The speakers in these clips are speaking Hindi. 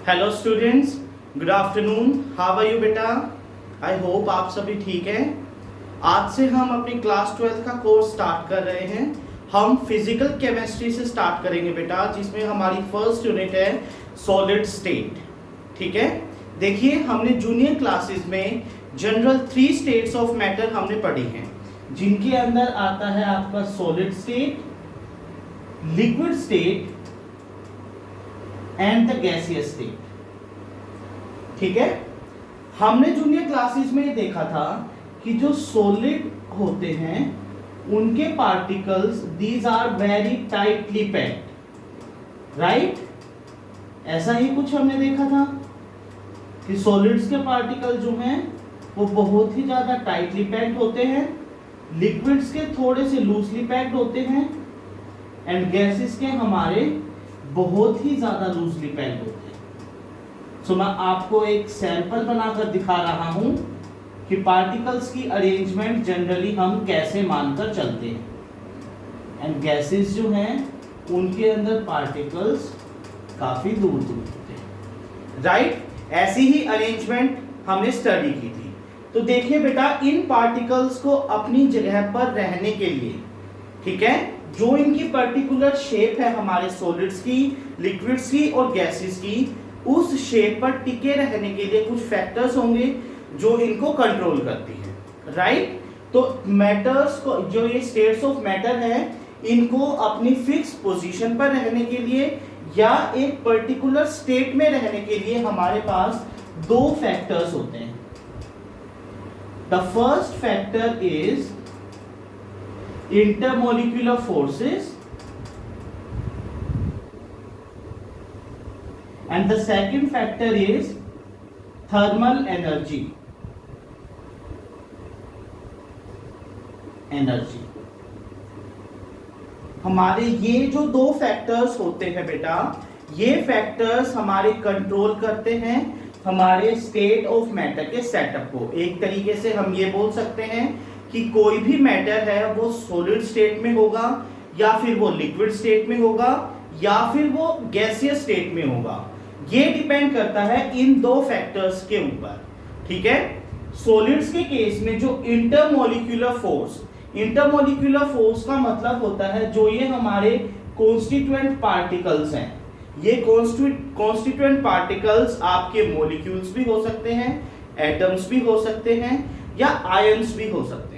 Hello students, good afternoon. How are you बेटा? आई होप आप सभी ठीक हैं। आज से हम अपनी क्लास 12 का कोर्स स्टार्ट कर रहे हैं। हम फिजिकल केमिस्ट्री से स्टार्ट करेंगे बेटा, जिसमें हमारी फर्स्ट यूनिट है सॉलिड स्टेट। ठीक है, देखिए हमने जूनियर क्लासेस में जनरल 3 स्टेट्स ऑफ मैटर हमने पढ़ी हैं, जिनके अंदर आता है आपका solid state, liquid state and the gaseous state. ठीक है, हमने जूनियर क्लासेस में देखा था कि जो सॉलिड होते हैं उनके particles these are very tightly packed, right? ऐसा ही कुछ हमने देखा था कि सॉलिड्स के पार्टिकल जो हैं वो बहुत ही ज्यादा टाइटली पैक्ड होते हैं, लिक्विड्स के थोड़े से लूजली पैक्ड होते हैं एंड गैसेस के हमारे बहुत ही ज्यादा लूजली पैक्ड होते हैं। सो मैं आपको एक सैंपल बनाकर दिखा रहा हूं कि पार्टिकल्स की अरेंजमेंट जनरली हम कैसे मानकर चलते हैं। एंड गैसेस जो हैं उनके अंदर पार्टिकल्स काफी दूर दूर होते हैं, राइट? ऐसी ही अरेंजमेंट हमने स्टडी की थी। तो देखिए बेटा, इन पार्टिकल्स को अपनी जगह पर रहने के लिए, ठीक है, जो इनकी पर्टिकुलर शेप है हमारे सॉलिड्स की, लिक्विड्स की और गैसेस की, उस शेप पर टिके रहने के लिए कुछ फैक्टर्स होंगे जो इनको कंट्रोल करती है, राइट? तो मैटर्स को, जो ये स्टेट्स ऑफ मैटर है, इनको अपनी फिक्स पोजीशन पर रहने के लिए या एक पर्टिकुलर स्टेट में रहने के लिए हमारे पास 2 फैक्टर्स होते हैं। The first factor is intermolecular forces and the second factor is thermal energy। हमारे ये जो 2 फैक्टर्स होते हैं बेटा, ये फैक्टर्स हमारे कंट्रोल करते हैं हमारे स्टेट ऑफ मैटर के सेटअप को। एक तरीके से हम ये बोल सकते हैं कि कोई भी मैटर है वो सॉलिड स्टेट में होगा या फिर वो लिक्विड स्टेट में होगा या फिर वो गैसियस स्टेट में होगा। ये डिपेंड करता है इन 2 फैक्टर्स के ऊपर। ठीक है, सॉलिड्स के केस में जो इंटरमोलिक्यूलर फोर्स का मतलब होता है जो ये हमारे कॉन्स्टिट्यूएंट पार्टिकल्स हैं। ये कॉन्स्टिट्यूएंट पार्टिकल्स आपके मॉलिक्यूल्स भी हो सकते हैं, एटम्स भी हो सकते हैं या आयंस भी हो सकते हैं।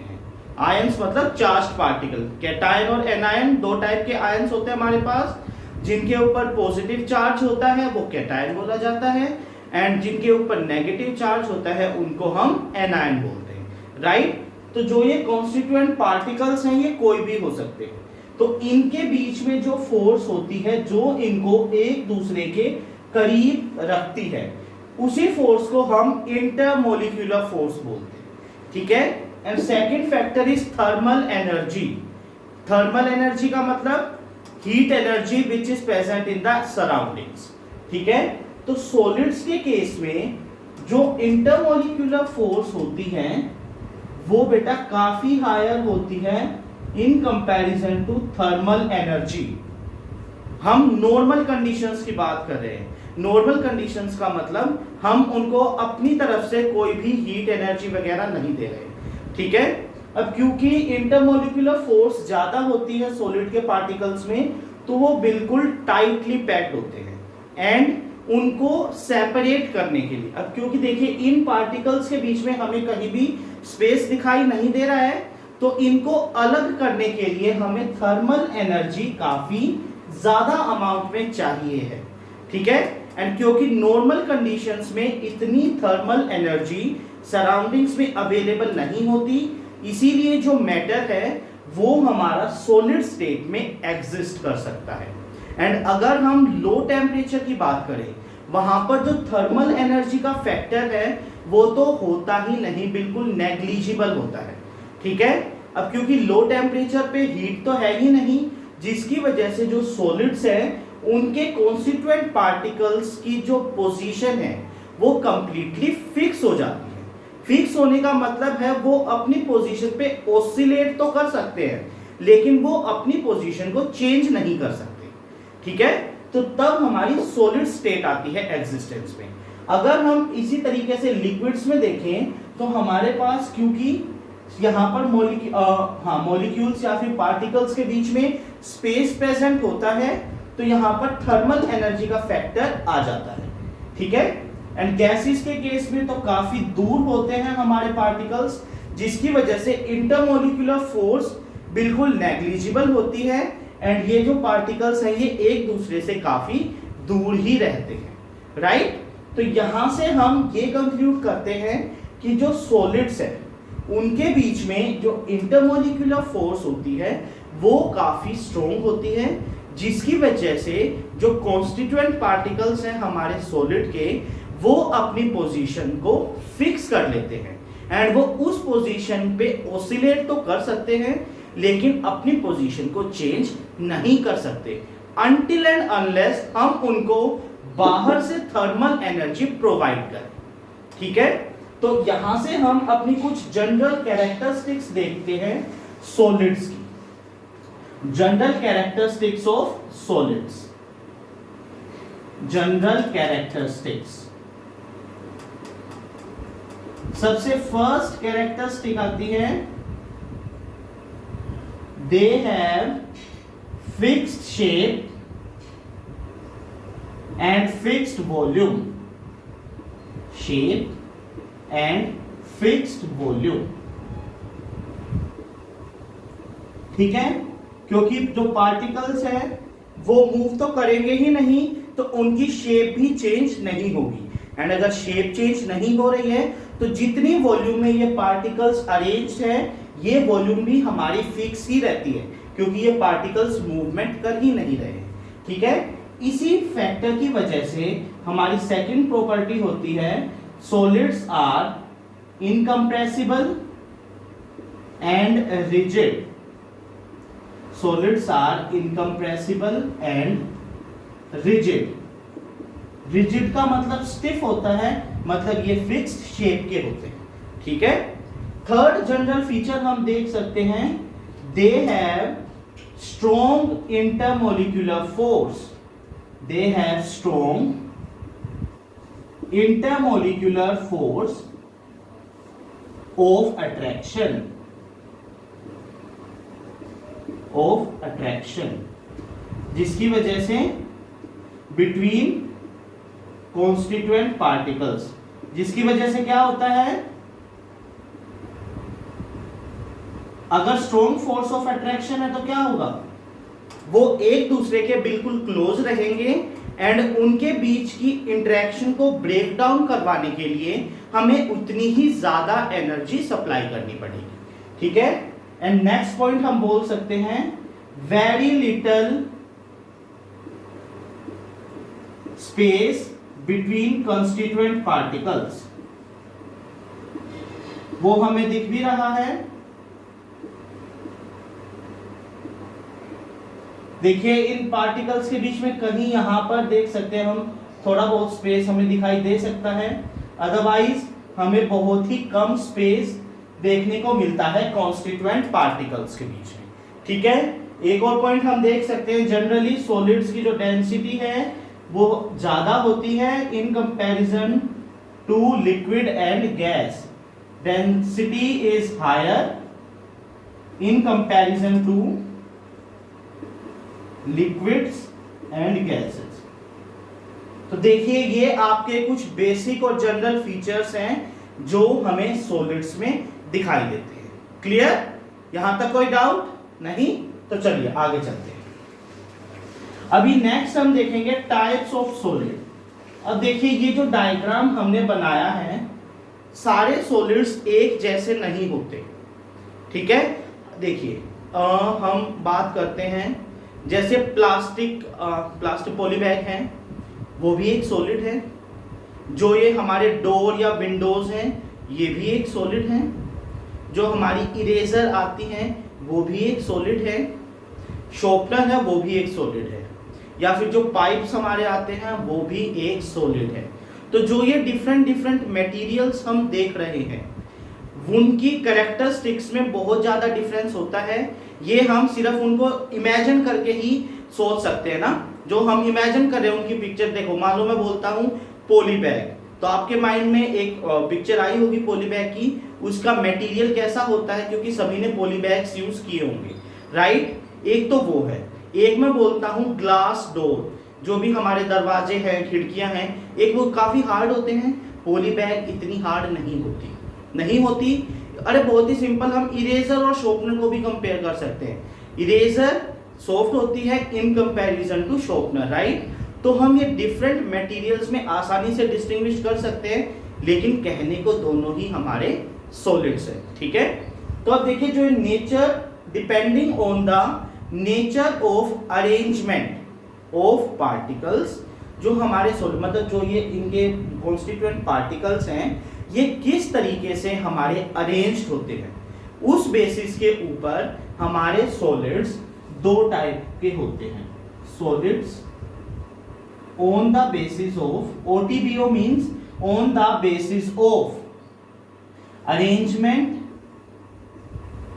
आयंस मतलब चार्ज्ड पार्टिकल। कैटायन और एनायन 2 टाइप के आयंस होते हैं हमारे पास। जिनके ऊपर पॉजिटिव चार्ज होता है वो कैटायन बोला जाता है एंड जिनके ऊपर नेगेटिव चार्ज होता है उनको हम एनायन बोलते हैं, राइट? तो जो ये कॉन्स्टिट्यूएंट पार्टिकल्स हैं ये कोई भी हो सकते हैं। तो इनके बीच में जो फोर्स होती है जो इनको एक दूसरे के करीब रखती है, उसी फोर्स को हम इंटरमोलिक्यूलर फोर्स बोलते हैं। ठीक है, and second factor is thermal energy. Thermal energy का मतलब heat energy which is present in the surroundings. ठीक है, तो सॉलिड्स के केस में जो इंटरमोलिक्यूलर फोर्स होती है वो बेटा काफी हायर होती है in comparison to thermal energy. हम नॉर्मल कंडीशंस की बात कर रहे हैं। नॉर्मल कंडीशंस का मतलब हम उनको अपनी तरफ से कोई भी हीट एनर्जी वगैरह नहीं दे रहे। ठीक है, अब क्योंकि इंटरमोलिक्यूलर फोर्स ज्यादा होती है सॉलिड के पार्टिकल्स में, तो वो बिल्कुल टाइटली पैक्ड होते हैं एंड उनको सेपरेट करने के लिए, अब क्योंकि देखिए इन पार्टिकल्स के बीच में हमें कहीं भी स्पेस दिखाई नहीं दे रहा है, तो इनको अलग करने के लिए हमें थर्मल एनर्जी काफी ज्यादा अमाउंट में चाहिए है। ठीक है, एंड क्योंकि नॉर्मल कंडीशंस में इतनी थर्मल एनर्जी सराउंडिंग्स में अवेलेबल नहीं होती, इसीलिए जो मैटर है वो हमारा सॉलिड स्टेट में एग्जिस्ट कर सकता है। एंड अगर हम लो टेम्परेचर की बात करें, वहां पर जो थर्मल एनर्जी का फैक्टर है वो तो होता ही नहीं, बिल्कुल नेग्लिजिबल होता है। ठीक है, अब क्योंकि लो टेम्परेचर पे हीट तो है ही नहीं, जिसकी वजह से जो सॉलिड्स हैं उनके कॉन्स्टिट्यूएंट पार्टिकल्स की जो पोजीशन है वो कंप्लीटली फिक्स हो जाती है। फिक्स होने का मतलब है वो अपनी पोजीशन पे ऑसिलेट तो कर सकते हैं लेकिन वो अपनी पोजीशन को चेंज नहीं कर सकते। ठीक है, तो तब हमारी सॉलिड स्टेट आती है एग्जिस्टेंस में। अगर हम इसी तरीके से लिक्विड्स में देखें तो हमारे पास, क्योंकि यहाँ पर मॉलिक्यूल्स या फिर पार्टिकल्स के बीच में स्पेस प्रेजेंट होता है, तो यहाँ पर थर्मल एनर्जी का फैक्टर आ जाता है, ठीक है। एंड गैसेस के केस में तो काफी दूर होते हैं हमारे पार्टिकल्स, जिसकी वजह से इंटरमोलिक्यूलर फोर्स बिल्कुल नेग्लिजिबल होती है, एंड ये जो पार्टिकल्स हैं ये एक दूसरे से काफी दूर ही रहते हैं, राइट। तो यहां से हम ये कंक्लूड करते हैं कि जो सॉलिड्स है उनके बीच में जो इंटरमोलिक्यूलर फोर्स होती है वो काफी स्ट्रॉन्ग होती है, जिसकी वजह से जो कॉन्स्टिट्यूएंट पार्टिकल्स हैं हमारे सॉलिड के, वो अपनी पोजीशन को फिक्स कर लेते हैं, एंड वो उस पोजीशन पे ऑसिलेट तो कर सकते हैं लेकिन अपनी पोजीशन को चेंज नहीं कर सकते अनटिल एंड अनलेस हम उनको बाहर से थर्मल एनर्जी प्रोवाइड करें, ठीक है। तो यहां से हम अपनी कुछ जनरल कैरेक्टरिस्टिक्स देखते हैं सॉलिड्स की। General characteristics of solids, general characteristics. सबसे फर्स्ट कैरेक्टरिस्टिक आती है, they have fixed shape and fixed volume, shape and fixed volume, ठीक है। क्योंकि जो पार्टिकल्स है वो मूव तो करेंगे ही नहीं, तो उनकी शेप भी चेंज नहीं होगी, एंड अगर शेप चेंज नहीं हो रही है तो जितनी वॉल्यूम में ये पार्टिकल्स अरेंज्ड है ये वॉल्यूम भी हमारी फिक्स ही रहती है, क्योंकि ये पार्टिकल्स मूवमेंट कर ही नहीं रहे, ठीक है। इसी फैक्टर की वजह से हमारी सेकंड प्रॉपर्टी होती है, solids are incompressible and rigid. Solids are incompressible and rigid. Rigid का मतलब स्टिफ होता है, मतलब ये फिक्स्ड शेप के होते हैं, ठीक है। थर्ड जनरल फीचर हम देख सकते हैं, they have strong intermolecular force. They have strong intermolecular force of attraction, जिसकी वजह से between constituent particles, जिसकी वजह से क्या होता है, अगर स्ट्रॉन्ग फोर्स ऑफ अट्रैक्शन है तो क्या होगा, वो एक दूसरे के बिल्कुल क्लोज रहेंगे, एंड उनके बीच की इंटरेक्शन को ब्रेक डाउन करवाने के लिए हमें उतनी ही ज्यादा एनर्जी सप्लाई करनी पड़ेगी, ठीक है। एंड नेक्स्ट पॉइंट हम बोल सकते हैं, very little space between constituent particles, वो हमें दिख भी रहा है। देखिए इन पार्टिकल्स के बीच में कहीं यहां पर देख सकते हैं हम, थोड़ा बहुत स्पेस हमें दिखाई दे सकता है, अदरवाइज हमें बहुत ही कम स्पेस देखने को मिलता है कॉन्स्टिट्यूएंट पार्टिकल्स के बीच में, ठीक है। एक और पॉइंट हम देख सकते हैं, जनरली सॉलिड्स की जो डेंसिटी है वो ज्यादा होती है in comparison to liquid and gas. Density is higher in comparison to liquids and gases. तो देखिए ये आपके कुछ बेसिक और जनरल फीचर्स हैं जो हमें सॉलिड्स में दिखाई देते हैं। क्लियर? यहां तक कोई डाउट नहीं? तो चलिए आगे चलते हैं। अभी नेक्स्ट हम देखेंगे टाइप्स ऑफ सॉलिड। अब देखिए ये जो डायग्राम हमने बनाया है, सारे सॉलिड्स एक जैसे नहीं होते, ठीक है। देखिए हम बात करते हैं, जैसे प्लास्टिक पॉलीबैग है, वो भी एक सॉलिड है। जो ये हमारे डोर या विंडोज हैं, ये भी एक सॉलिड है। जो हमारी इरेजर आती हैं, वो भी एक सॉलिड है। शॉर्पनर है, वो भी एक सॉलिड है। या फिर जो पाइप्स हमारे आते हैं, वो भी एक सॉलिड है। तो जो ये डिफरेंट मटेरियल्स हम देख रहे हैं, उनकी कैरेक्टरिस्टिक्स में बहुत ज़्यादा डिफरेंस होता है। ये हम सिर्फ उनको इमेजिन करके ही सोच सकते हैं ना, जो हम इमेजिन कर रहे हैं उनकी पिक्चर देखो। मान लो मैं बोलता हूँ पॉली बैग, तो आपके माइंड में एक पिक्चर आई होगी पॉली बैग की, उसका मटेरियल कैसा होता है, क्योंकि सभी ने पॉली बैग्स यूज किए होंगे, राइट। एक तो वो है। एक मैं बोलता हूँ ग्लास डोर, जो भी हमारे दरवाजे हैं, खिड़कियां हैं, एक वो काफी हार्ड होते हैं, पॉली बैग इतनी हार्ड नहीं होती। अरे बहुत ही सिंपल, हम इरेजर और शॉर्पनर को भी कंपेयर कर सकते हैं। इरेजर सॉफ्ट होती है in comparison to sharpener, right. तो हम ये डिफरेंट मटेरियल्स में आसानी से डिस्टिंग्विश कर सकते हैं, लेकिन कहने को दोनों ही हमारे सॉलिड्स है, ठीक है। तो अब देखिए जो nature, depending on the nature of arrangement of particles, जो हमारे सॉलिड मतलब जो ये इनके कॉन्स्टिट्यूएंट पार्टिकल्स हैं, ये किस तरीके से हमारे अरेंज्ड होते हैं, उस बेसिस के ऊपर हमारे सॉलिड्स दो टाइप के होते हैं। Solids on the basis of, OTBO means on the basis of arrangement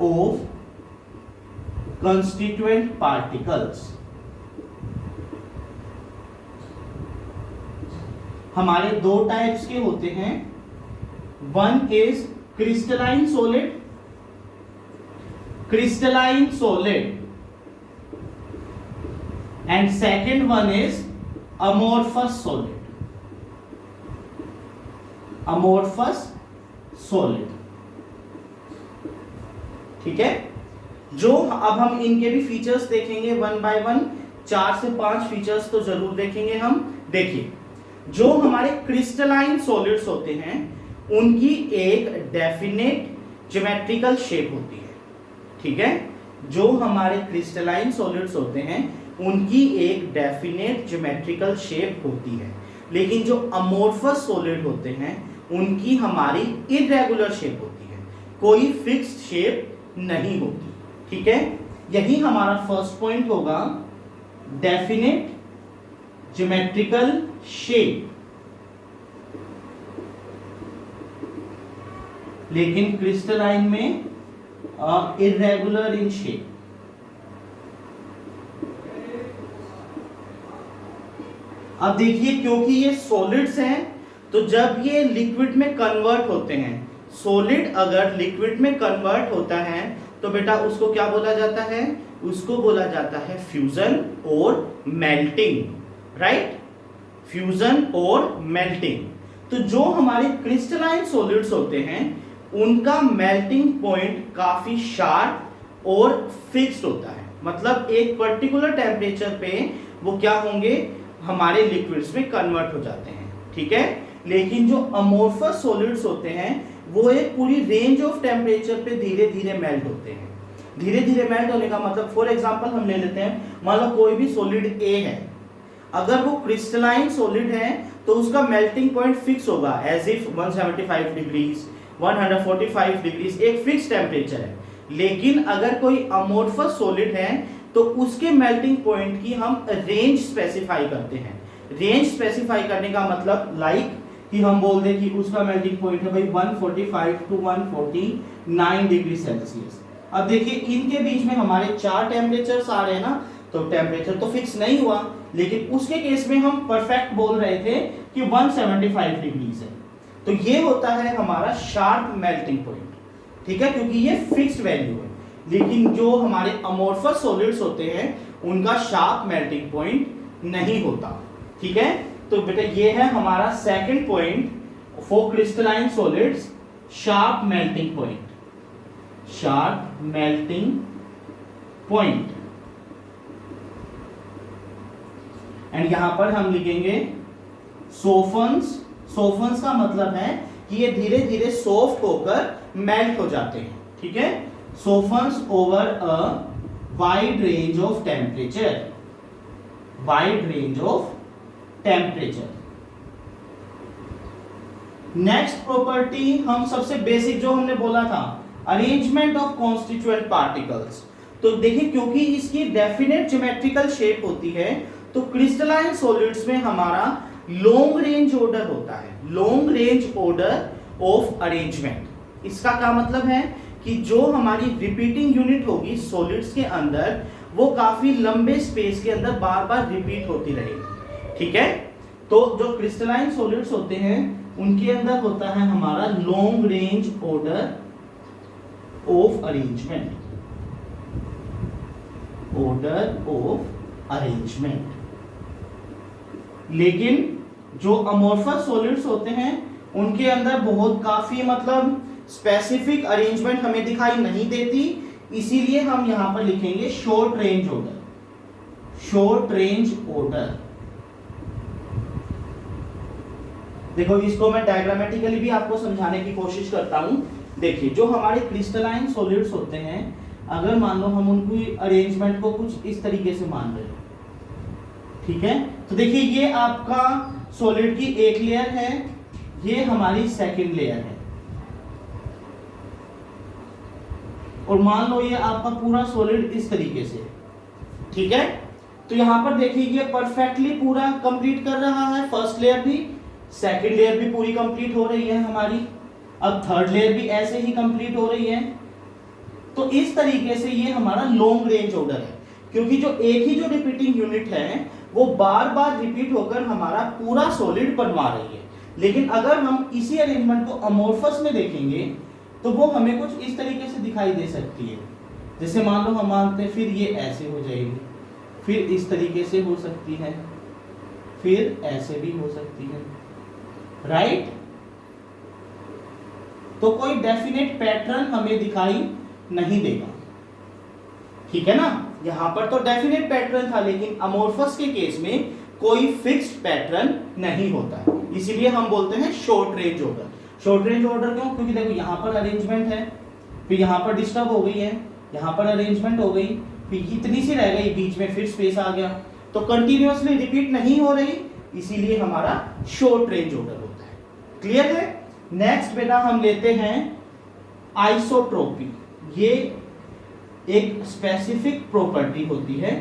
of constituent particles। हमारे दो टाइप्स के होते हैं, one is crystalline solid and second one is amorphous solid, ठीक है। जो अब हम इनके भी फीचर्स देखेंगे वन बाय वन, 4 से 5 फीचर्स तो जरूर देखेंगे हम। देखिए जो हमारे क्रिस्टलाइन सॉलिड्स होते हैं उनकी एक डेफिनेट ज्योमेट्रिकल शेप होती है, ठीक है। जो हमारे क्रिस्टलाइन सॉलिड्स होते हैं उनकी एक डेफिनेट ज्योमेट्रिकल शेप होती है, लेकिन जो अमोर्फस सॉलिड होते हैं उनकी हमारी इरेगुलर शेप होती है, कोई फिक्स्ड शेप नहीं होती, ठीक है। यही हमारा फर्स्ट पॉइंट होगा, डेफिनेट ज्योमेट्रिकल शेप, लेकिन क्रिस्टलाइन में इरेगुलर इन शेप। अब देखिए क्योंकि ये सॉलिड्स हैं, तो जब ये लिक्विड में कन्वर्ट होते हैं, सॉलिड अगर लिक्विड में कन्वर्ट होता है तो बेटा उसको क्या बोला जाता है, उसको बोला जाता है फ्यूजन और मेल्टिंग, राइट, फ्यूजन और मेल्टिंग। तो जो हमारे क्रिस्टलाइन सॉलिड्स होते हैं उनका मेल्टिंग पॉइंट काफी शार्प और फिक्स्ड होता है, मतलब एक पर्टिकुलर टेम्परेचर पे वो क्या होंगे, हमारे लिक्विड्स में कन्वर्ट हो जाते हैं, ठीक है। लेकिन जो अमोर्फस सॉलिड्स होते हैं वो एक पूरी रेंज ऑफ टेम्परेचर पे धीरे धीरे मेल्ट होते हैं। धीरे धीरे मेल्ट होने का मतलब, फॉर एग्जांपल हम ले लेते हैं, मान लो कोई भी सॉलिड ए है, अगर वो क्रिस्टलाइन सॉलिड है तो उसका मेल्टिंग पॉइंट फिक्स होगा, एज इफ 175 डिग्रीज 145 डिग्रीज एक फिक्स टेम्परेचर है। लेकिन अगर कोई अमोर्फस सॉलिड है तो उसके मेल्टिंग पॉइंट की हम रेंज स्पेसिफाई करते हैं। रेंज स्पेसिफाई करने का मतलब लाइक कि हम बोल दें कि उसका मेल्टिंग पॉइंट है भाई 145 टू 149 डिग्री सेल्सियस। अब देखिए इनके बीच में हमारे 4 टेम्परेचर्स आ रहे हैं ना, तो टेम्परेचर तो फिक्स नहीं हुआ, लेकिन उसके केस में हम परफेक्ट बोल रहे थे कि 175 डिग्रीज है। तो ये होता है हमारा शार्प मेल्टिंग पॉइंट, ठीक है, क्योंकि ये फिक्स्ड वैल्यू है। लेकिन जो हमारे अमोर्फस सॉलिड्स होते हैं उनका शार्प मेल्टिंग पॉइंट नहीं होता, ठीक है। तो बेटा ये है हमारा second point for crystalline solids, sharp melting point, sharp melting point. And यहां पर हम लिखेंगे सोफन्स। सोफन्स का मतलब है कि ये धीरे धीरे सॉफ्ट होकर मेल्ट हो जाते हैं, ठीक है। Softens over a wide range of temperature, wide range of temperature. Next property हम सबसे बेसिक जो हमने बोला था, अरेंजमेंट ऑफ कॉन्स्टिट्यूएंट पार्टिकल्स। तो देखिए क्योंकि इसकी डेफिनेट ज्योमेट्रिकल शेप होती है तो क्रिस्टलाइन सॉलिड्स में हमारा लॉन्ग रेंज ऑर्डर होता है, long range order of arrangement. इसका क्या मतलब है कि जो हमारी रिपीटिंग यूनिट होगी सॉलिड्स के अंदर वो काफी लंबे स्पेस के अंदर बार बार रिपीट होती रहेगी। ठीक है, तो जो क्रिस्टलाइन सॉलिड्स होते हैं उनके अंदर होता है हमारा long range order of arrangement, order of arrangement. लेकिन जो अमोर्फस सॉलिड्स होते हैं उनके अंदर बहुत काफी मतलब स्पेसिफिक अरेंजमेंट हमें दिखाई नहीं देती, इसीलिए हम यहां पर लिखेंगे short range order, short range order. देखो इसको मैं डायग्रामेटिकली भी आपको समझाने की कोशिश करता हूं। देखिए जो हमारे क्रिस्टलाइन सॉलिड्स होते हैं, अगर मान लो हम उनकी अरेंजमेंट को कुछ इस तरीके से मान रहे हैं, ठीक है, तो देखिए ये आपका सॉलिड की एक लेयर है, ये हमारी सेकंड लेयर है, और मान लो ये आपका पूरा सॉलिड इस तरीके से, ठीक है। तो यहां पर देखिए ये परफेक्टली पूरा कंप्लीट कर रहा है, फर्स्ट लेयर भी, सेकंड लेयर भी पूरी कंप्लीट हो रही है हमारी, अब थर्ड लेयर भी ऐसे ही कंप्लीट हो रही है। तो इस तरीके से ये हमारा लॉन्ग रेंज ऑर्डर है, क्योंकि जो एक ही जो रिपीटिंग यूनिट है वो बार बार रिपीट होकर हमारा पूरा सॉलिड बनवा रही है। लेकिन अगर हम इसी अरेंजमेंट को अमोर्फस में देखेंगे तो वो हमें कुछ इस तरीके से दिखाई दे सकती है। जैसे मान लो हम मानते हैं फिर ये ऐसे हो जाएगी, फिर इस तरीके से हो सकती है, फिर ऐसे भी हो सकती है, राइट। तो कोई डेफिनेट पैटर्न हमें दिखाई नहीं देगा, ठीक है ना। यहां पर तो डेफिनेट पैटर्न था, लेकिन अमोर्फस के केस में कोई फिक्स्ड पैटर्न नहीं होता है, इसीलिए हम बोलते हैं short range order. Short range order क्यों? क्योंकि देखो यहां पर अरेंजमेंट है, फिर यहां पर डिस्टर्ब हो गई है, यहां पर अरेंजमेंट हो गई, फिर इतनी सी रह गई, बीच में फिर स्पेस आ गया, तो कंटिन्यूअसली रिपीट नहीं हो रही, इसीलिए हमारा शॉर्ट रेंज ऑर्डर होता है। क्लियर है। नेक्स्ट बेटा हम लेते हैं आइसोट्रोपी। ये एक स्पेसिफिक प्रॉपर्टी होती है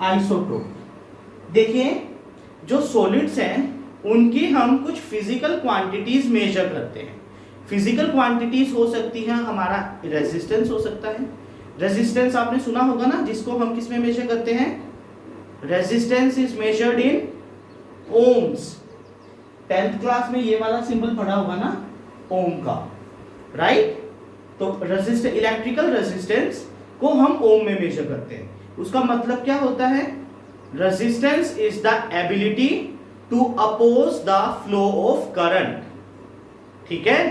आइसोट्रोपी। देखिए जो सॉलिड्स हैं उनकी हम कुछ फिजिकल क्वांटिटीज मेजर करते हैं। फिजिकल क्वांटिटीज हो सकती हैं, हमारा रेजिस्टेंस हो सकता है। रेजिस्टेंस आपने सुना होगा ना, जिसको हम किस में मेजर करते हैं? Resistance is measured in ohms. 10th class में ये वाला सिंबल पढ़ा होगा ना, ओम का, राइट। तो रेजिस्टेंस, इलेक्ट्रिकल रेजिस्टेंस को हम ओम में मेजर करते हैं। उसका मतलब क्या होता है? Resistance is the ability to oppose the flow of current, ठीक है।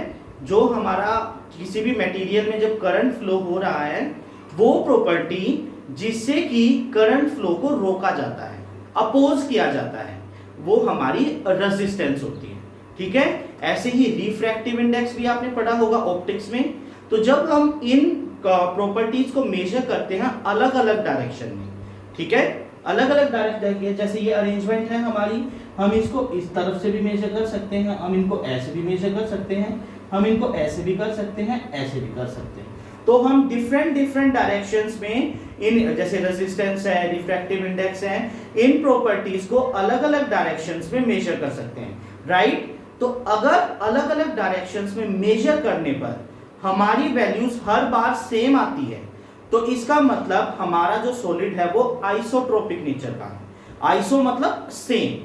जो हमारा किसी भी मटेरियल में जब करंट फ्लो हो रहा है, वो प्रॉपर्टी जिससे कि करंट फ्लो को रोका जाता है, अपोज किया जाता है, वो हमारी रेजिस्टेंस होती है, ठीक है। ऐसे ही रिफ्रैक्टिव इंडेक्स भी आपने पढ़ा होगा ऑप्टिक्स में। तो जब हम इन प्रॉपर्टीज को मेजर करते हैं अलग अलग डायरेक्शन में, ठीक है, अलग अलग डायरेक्शन, जैसे ये अरेंजमेंट है हमारी, हम इसको इस तरफ से भी मेजर कर सकते हैं, हम इनको ऐसे भी मेजर कर सकते हैं, हम इनको ऐसे भी कर सकते हैं, ऐसे भी कर सकते हैं। तो हम डिफरेंट डायरेक्शंस में इन, जैसे रेजिस्टेंस है, रिफ्रैक्टिव इंडेक्स है, इन प्रॉपर्टीज को अलग अलग डायरेक्शंस में मेजर कर सकते हैं, राइट। तो अगर अलग अलग डायरेक्शंस में मेजर करने पर हमारी वैल्यूज हर बार सेम आती है, तो इसका मतलब हमारा जो सॉलिड है वो आइसोट्रोपिक नेचर का है। आइसो मतलब सेम,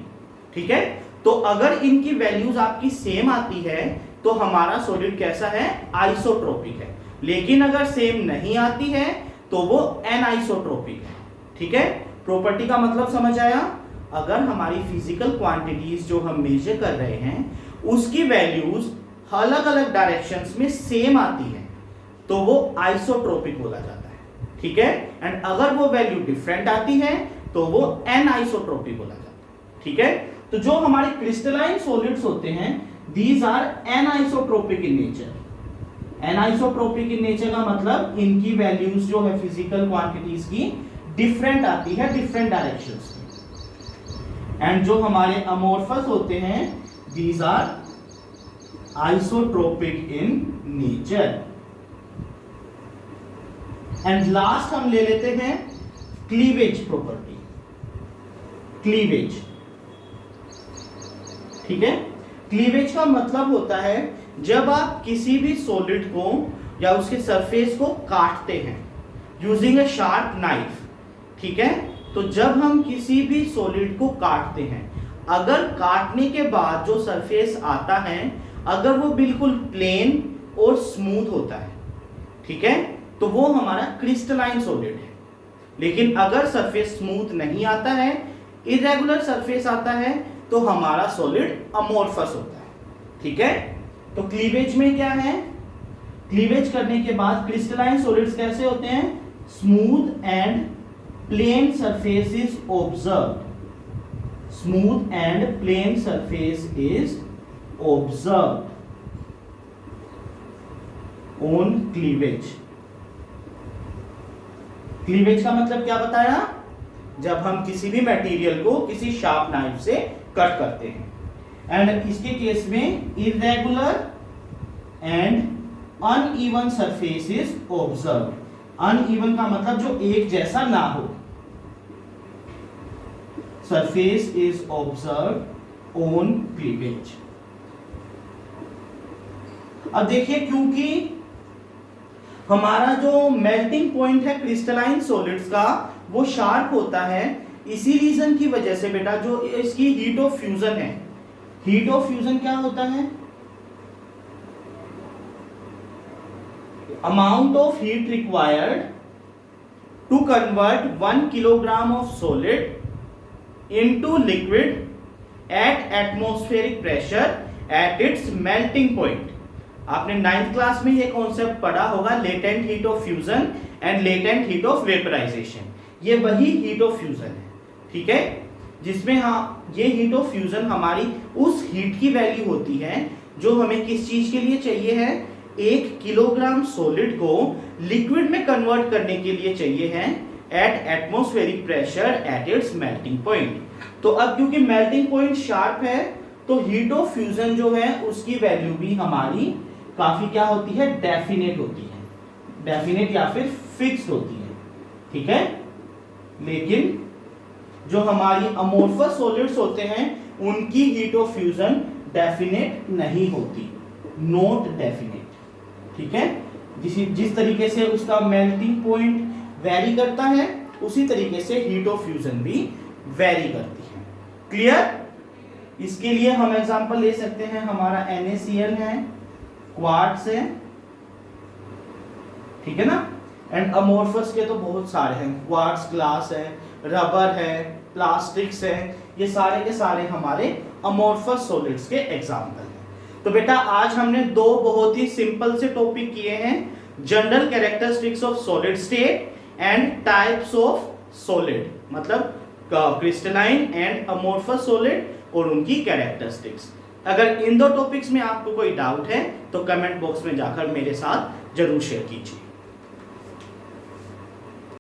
ठीक है। तो अगर इनकी वैल्यूज आपकी सेम आती है तो हमारा सॉलिड कैसा है? आइसोट्रोपिक है। लेकिन अगर सेम नहीं आती है तो वो एनाइसोट्रोपिक है, ठीक है। प्रॉपर्टी का मतलब समझ आया? अगर हमारी फिजिकल क्वांटिटीज जो हम मेजर कर रहे हैं उसकी वैल्यूज अलग अलग डायरेक्शंस में सेम आती है तो वो आइसोट्रोपिक बोला जाता है, ठीक है। एंड अगर वो वैल्यू डिफरेंट आती है तो वो एनाइसोट्रोपिक बोला जाता है, ठीक है। तो जो हमारे क्रिस्टलाइन सॉलिड्स होते हैं, these are anisotropic in nature. Anisotropic in nature का मतलब इनकी वैल्यूज जो है फिजिकल क्वांटिटीज की डिफरेंट आती है डिफरेंट डायरेक्शंस में। एंड जो हमारे अमोर्फस होते हैं, these are isotropic in nature. And last हम ले लेते हैं क्लीवेज प्रॉपर्टी। क्लीवेज, ठीक है। क्लीवेज का मतलब होता है जब आप किसी भी सॉलिड को या उसके सरफेस को काटते हैं यूजिंग अ शार्प नाइफ, ठीक है। तो जब हम किसी भी सॉलिड को काटते हैं, अगर काटने के बाद जो सरफेस आता है अगर वो बिल्कुल प्लेन और स्मूथ होता है, ठीक है, तो वो हमारा क्रिस्टलाइन सॉलिड है। लेकिन अगर सरफेस स्मूथ नहीं आता है, इरेगुलर सरफेस आता है, तो हमारा सॉलिड अमोर्फस होता है, ठीक है। तो क्लीवेज में क्या है, क्लीवेज करने के बाद क्रिस्टलाइन सॉलिड्स कैसे होते हैं, smooth and plane surface is observed, smooth and plane surface is observed on cleavage. Cleavage का मतलब क्या बताया, जब हम किसी भी मटेरियल को किसी शार्प नाइफ से कट करते हैं। एंड इसके केस में irregular and uneven surface is observed. Uneven का मतलब जो एक जैसा ना हो, surface is observed on cleavage. अब देखिए, क्योंकि हमारा जो मेल्टिंग पॉइंट है क्रिस्टलाइन सॉलिड्स का वो शार्प होता है, इसी रीजन की वजह से बेटा जो इसकी हीट ऑफ फ्यूजन है, हीट ऑफ फ्यूजन क्या होता है, amount of heat required to convert 1 kilogram of solid into liquid at atmospheric pressure at its melting point. आपने 9th क्लास में ये कॉन्सेप्ट पढ़ा होगा, latent heat of fusion and latent heat of vaporization. ये वही हीट ऑफ फ्यूजन है, ठीक है, जिसमें ये हीट ऑफ फ्यूजन हमारी उस हीट की वैल्यू होती है जो हमें किस चीज के लिए चाहिए है, 1 किलोग्राम सॉलिड को लिक्विड में कन्वर्ट करने के लिए चाहिए है eight atmospheric pressure at its melting point. तो अब क्योंकि मेल्टिंग पॉइंट शार्प है, तो हीट ऑफ फ्यूजन जो है उसकी वैल्यू भी हमारी काफी क्या होती है, डेफिनेट होती है, डेफिनेट या फिर फिक्स्ड होती है, ठीक है। लेकिन जो हमारी अमोर्फस सॉलिड्स होते हैं उनकी हीट ऑफ फ्यूजन डेफिनेट नहीं होती, नॉट डेफिनेट, ठीक है। जिस तरीके से उसका मेल्टिंग पॉइंट वेरी करता है, उसी तरीके से हीट ऑफ फ्यूजन भी वेरी करती है। क्लियर। इसके लिए हम एग्जांपल ले सकते हैं, हमारा NaCl है, क्वार्ट्ज है, ठीक है ना। एंड अमोर्फस के तो बहुत सारे हैं, क्वार्ट्ज ग्लास है, रबर है, प्लास्टिक्स है, ये सारे के सारे हमारे अमोर्फस सॉलिड्स के एग्जांपल हैं। तो बेटा आज हमने 2 बहुत ही सिंपल से टॉपिक किए हैं, general characteristics of solid state and types of solid, मतलब क्रिस्टलाइन एंड अमोर्फस सॉलिड और उनकी कैरेक्टरिस्टिक्स। अगर इन 2 टॉपिक्स में आपको कोई डाउट है तो कमेंट बॉक्स में जाकर मेरे साथ जरूर शेयर कीजिए।